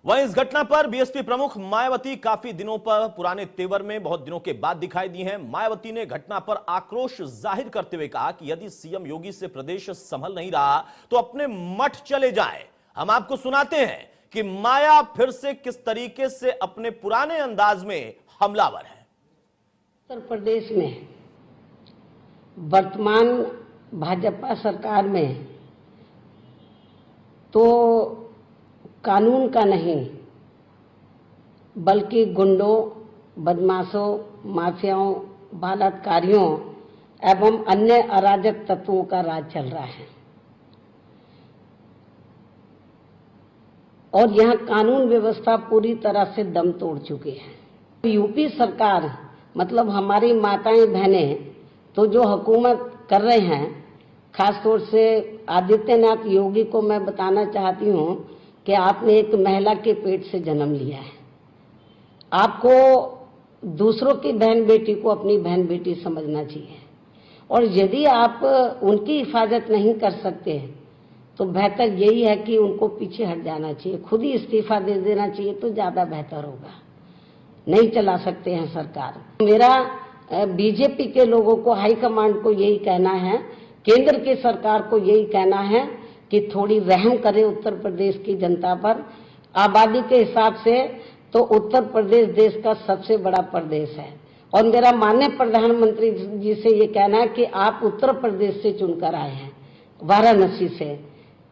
वहीं इस घटना पर बीएसपी प्रमुख मायावती काफी दिनों पर पुराने तेवर में बहुत दिनों के बाद दिखाई दी हैं। मायावती ने घटना पर आक्रोश जाहिर करते हुए कहा कि यदि सीएम योगी से प्रदेश संभल नहीं रहा तो अपने मठ चले जाएं। हम आपको सुनाते हैं कि माया फिर से किस तरीके से अपने पुराने अंदाज में हमलावर है। उत्तर प्रदेश में वर्तमान भाजपा सरकार में तो कानून का नहीं बल्कि गुंडों, बदमाशों, माफियाओं, बलात्कारियों एवं अन्य अराजक तत्वों का राज चल रहा है और यहां कानून व्यवस्था पूरी तरह से दम तोड़ चुकी है। यूपी सरकार मतलब हमारी माताएं बहनें तो जो हुकूमत कर रहे हैं, खासतौर से आदित्यनाथ योगी को मैं बताना चाहती हूं कि आपने एक महिला के पेट से जन्म लिया है। आपको दूसरों की बहन बेटी को अपनी बहन बेटी समझना चाहिए और यदि आप उनकी हिफाजत नहीं कर सकते तो बेहतर यही है कि उनको पीछे हट जाना चाहिए, खुद ही इस्तीफा दे देना चाहिए तो ज्यादा बेहतर होगा। नहीं चला सकते हैं सरकार। मेरा बीजेपी के लोगों को, हाईकमांड को यही कहना है, केंद्र की सरकार को यही कहना है कि थोड़ी रहम करे उत्तर प्रदेश की जनता पर। आबादी के हिसाब से तो उत्तर प्रदेश देश का सबसे बड़ा प्रदेश है और मेरा माननीय प्रधानमंत्री जी से ये कहना है कि आप उत्तर प्रदेश से चुनकर आए हैं, वाराणसी से,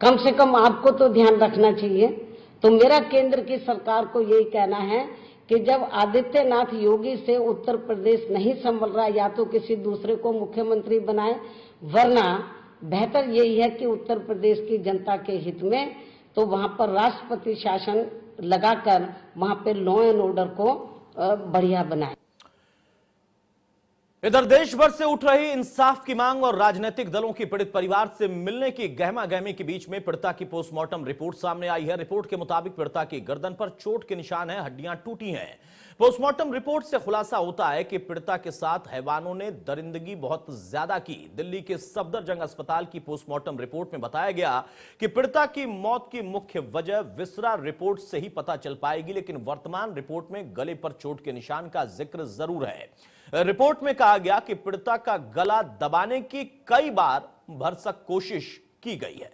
कम से कम आपको तो ध्यान रखना चाहिए। तो मेरा केंद्र की सरकार को यही कहना है कि जब आदित्यनाथ योगी से उत्तर प्रदेश नहीं संभल रहा या तो किसी दूसरे को मुख्यमंत्री बनाए, वरना बेहतर यही है कि उत्तर प्रदेश की जनता के हित में तो वहां पर राष्ट्रपति शासन लगाकर वहां पे लॉ एंड ऑर्डर को बढ़िया बनाए। इधर देश भर से उठ रही इंसाफ की मांग और राजनीतिक दलों की पीड़ित परिवार से मिलने की गहमागहमी के बीच में पीड़िता की पोस्टमार्टम रिपोर्ट सामने आई है। रिपोर्ट के मुताबिक पीड़िता की गर्दन पर चोट के निशान है, हड्डियां टूटी हैं। पोस्टमार्टम रिपोर्ट से खुलासा होता है कि पीड़िता के साथ हैवानों ने दरिंदगी बहुत ज्यादा की। दिल्ली के सफदरजंग अस्पताल की पोस्टमार्टम रिपोर्ट में बताया गया कि पीड़िता की मौत की मुख्य वजह विसरा रिपोर्ट से ही पता चल पाएगी, लेकिन वर्तमान रिपोर्ट में गले पर चोट के निशान का जिक्र जरूर है। रिपोर्ट में कहा गया कि पीड़िता का गला दबाने की कई बार भरसक कोशिश की गई है।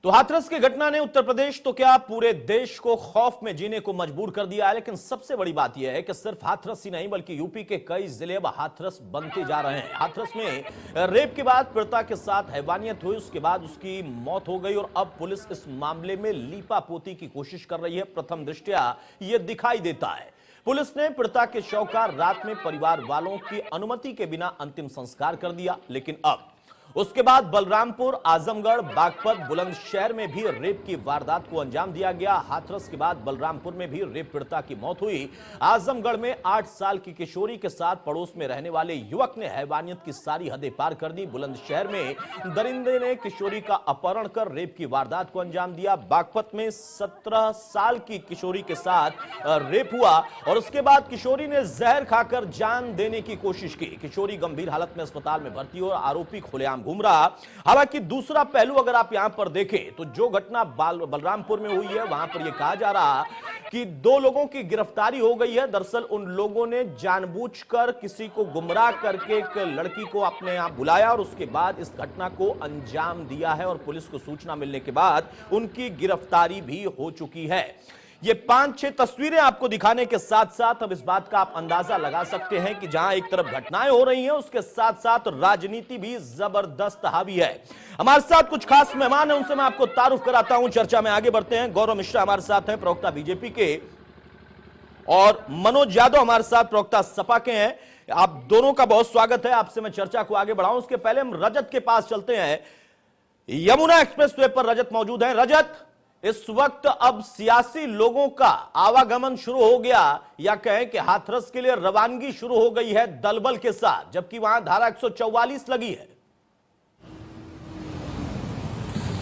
तो हाथरस की घटना ने उत्तर प्रदेश तो क्या पूरे देश को खौफ में जीने को मजबूर कर दिया है। लेकिन सबसे बड़ी बात यह है कि सिर्फ हाथरस ही नहीं बल्कि यूपी के कई जिले अब हाथरस बनते जा रहे हैं। हाथरस में रेप के बाद पीड़िता के साथ हैवानियत हुई, उसके बाद उसकी मौत हो गई और अब पुलिस इस मामले में लीपापोती की कोशिश कर रही है। प्रथम दृष्टया यह दिखाई देता है। पुलिस ने पीड़िता के शव का रात में परिवार वालों की अनुमति के बिना अंतिम संस्कार कर दिया, लेकिन अब उसके बाद बलरामपुर, आजमगढ़, बागपत, बुलंदशहर में भी रेप की वारदात को अंजाम दिया गया। हाथरस के बाद बलरामपुर में भी रेप पीड़िता की मौत हुई। आजमगढ़ में 8 साल की किशोरी के साथ पड़ोस में रहने वाले युवक ने हैवानियत की सारी हदें पार कर दी। बुलंदशहर में दरिंदे ने किशोरी का अपहरण कर रेप की वारदात को अंजाम दिया। बागपत में 17 साल की किशोरी के साथ रेप हुआ और उसके बाद किशोरी ने जहर खाकर जान देने की कोशिश की। किशोरी गंभीर हालत में अस्पताल में भर्ती और आरोपी खुलेआम घूम रहा। हालांकि दूसरा पहलू अगर आप यहां पर देखें तो जो घटना बलरामपुर में हुई है वहां पर यह कहा जा रहा कि 2 लोगों की गिरफ्तारी हो गई है। दरअसल उन लोगों ने जानबूझकर किसी को गुमराह करके एक लड़की को अपने यहां बुलाया और उसके बाद इस घटना को अंजाम दिया है और पुलिस को सूचना मिलने के बाद उनकी गिरफ्तारी भी हो चुकी है। ये 5-6 तस्वीरें आपको दिखाने के साथ साथ अब इस बात का आप अंदाजा लगा सकते हैं कि जहां एक तरफ घटनाएं हो रही हैं उसके साथ साथ राजनीति भी जबरदस्त हावी है। हमारे साथ कुछ खास मेहमान हैं, उनसे मैं आपको तारुफ कराता हूं। चर्चा में आगे बढ़ते हैं। गौरव मिश्रा हमारे साथ हैं, प्रवक्ता बीजेपी के, और मनोज यादव हमारे साथ प्रवक्ता सपा के हैं। आप दोनों का बहुत स्वागत है। आपसे मैं चर्चा को आगे बढ़ाऊं उसके पहले हम रजत के पास चलते हैं। यमुना एक्सप्रेस वे पर रजत मौजूद है। रजत, इस वक्त अब सियासी लोगों का आवागमन शुरू हो गया या कहें कि हाथरस के लिए रवानगी शुरू हो गई है दलबल के साथ, जबकि वहां धारा 144 लगी है।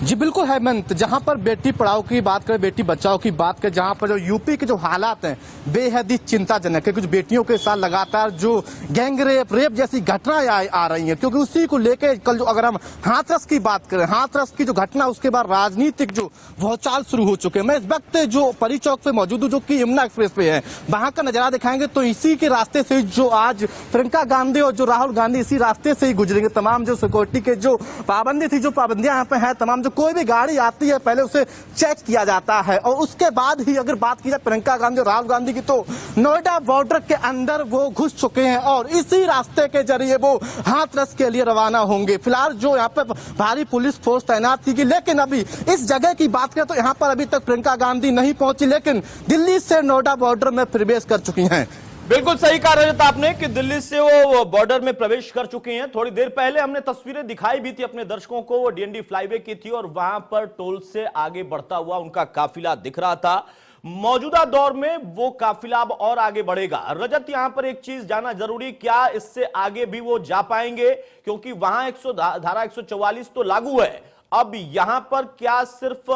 जी बिल्कुल हेमंत, जहां पर बेटी पढ़ाओ की बात करें, बेटी बचाओ की बात करें, जहां पर जो यूपी के जो हालात हैं बेहद ही चिंताजनक है। कुछ बेटियों के साथ लगातार जो गैंग रेप जैसी घटनाएं आ रही हैं, क्योंकि उसी को लेकर कल जो अगर हम हाथरस की बात करें, हाथरस की जो घटना, उसके बाद राजनीतिक जो भौचाल शुरू हो चुके हैं। मैं इस वक्त जो परी चौक पे मौजूद हूँ, जो कि यमुना एक्सप्रेस पे है, वहां का नजारा दिखाएंगे। तो इसी के रास्ते से जो आज प्रियंका गांधी और जो राहुल गांधी इसी रास्ते से ही गुजरेंगे। तमाम जो सिक्योरिटी के जो पाबंदी थी, जो पाबंदियां यहाँ पे है, तमाम जो कोई भी गाड़ी आती है पहले उसे चेक किया जाता है और उसके बाद ही अगर बात की जाए प्रियंका गांधी और राहुल गांधी की, तो नोएडा बॉर्डर के अंदर वो घुस चुके हैं और इसी रास्ते के जरिए वो हाथरस के लिए रवाना होंगे। फिलहाल जो यहाँ पे भारी पुलिस फोर्स तैनात की गई, लेकिन अभी इस जगह की बात करें तो यहाँ पर अभी तक प्रियंका गांधी नहीं पहुंची, लेकिन दिल्ली से नोएडा बॉर्डर में प्रवेश कर चुकी हैं। बिल्कुल सही कहा रजत आपने कि दिल्ली से वो बॉर्डर में प्रवेश कर चुके हैं। थोड़ी देर पहले हमने तस्वीरें दिखाई भी थी अपने दर्शकों को, वो डीएनडी फ्लाईवे की थी और वहां पर टोल से आगे बढ़ता हुआ उनका काफिला दिख रहा था। मौजूदा दौर में वो काफिला अब और आगे बढ़ेगा। रजत, यहां पर एक चीज जानना जरूरी, क्या इससे आगे भी वो जा पाएंगे? क्योंकि वहां धारा 144 तो लागू है। अब यहां पर क्या सिर्फ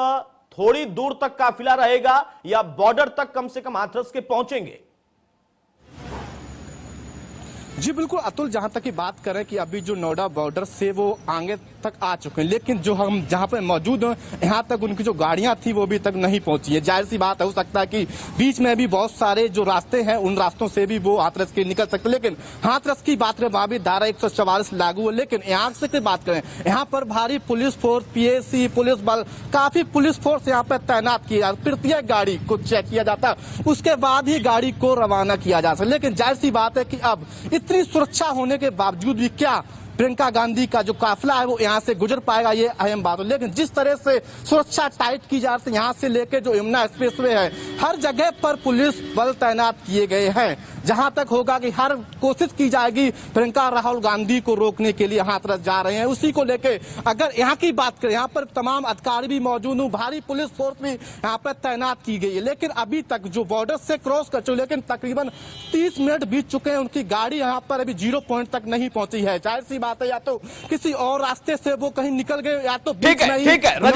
थोड़ी दूर तक काफिला रहेगा या बॉर्डर तक कम से कम हाथरस के पहुंचेंगे? जी बिल्कुल अतुल, जहां तक की बात करें कि अभी जो नोएडा बॉर्डर से वो आगे तक आ चुके हैं, लेकिन जो हम जहां पर मौजूद हैं यहां तक उनकी जो गाड़ियां थी वो भी तक नहीं पहुंची है। जाहिर सी बात है, हो सकता है कि बीच में भी बहुत सारे जो रास्ते हैं उन रास्तों से भी वो हाथरस के निकल सकते, लेकिन हाथरस की बात करें वहां भी धारा 144 लागू है। लेकिन यहाँ से बात करें, यहाँ पर भारी पुलिस फोर्स, पीएसी पुलिस बल, काफी पुलिस फोर्स यहाँ पर तैनात किया जाता, प्रत्येक गाड़ी को चेक किया जाता, उसके बाद ही गाड़ी को रवाना किया जा सकता। लेकिन जाहिर सी बात है कि अब इतनी सुरक्षा होने के बावजूद भी क्या प्रियंका गांधी का जो काफिला है वो यहाँ से गुजर पाएगा, ये अहम बात है। लेकिन जिस तरह से सुरक्षा टाइट की जा रही है, यहाँ से लेके जो यमुना एक्सप्रेसवे है, हर जगह पर पुलिस बल तैनात किए गए हैं। जहां तक होगा कि हर कोशिश की जाएगी प्रियंका राहुल गांधी को रोकने के लिए हाथरस जा रहे हैं, उसी को लेके अगर यहाँ की बात करें, यहाँ पर तमाम अधिकारी भी मौजूद हूँ, भारी पुलिस फोर्स भी यहाँ पर तैनात की गई है। लेकिन अभी तक जो बॉर्डर से क्रॉस कर चुके, लेकिन तकरीबन 30 मिनट बीत चुके हैं, उनकी गाड़ी यहाँ पर अभी 0 पॉइंट तक नहीं पहुंची है। जाहिर सी बात है, या तो किसी और रास्ते से वो कहीं निकल गए, या तो ठीक है रजत।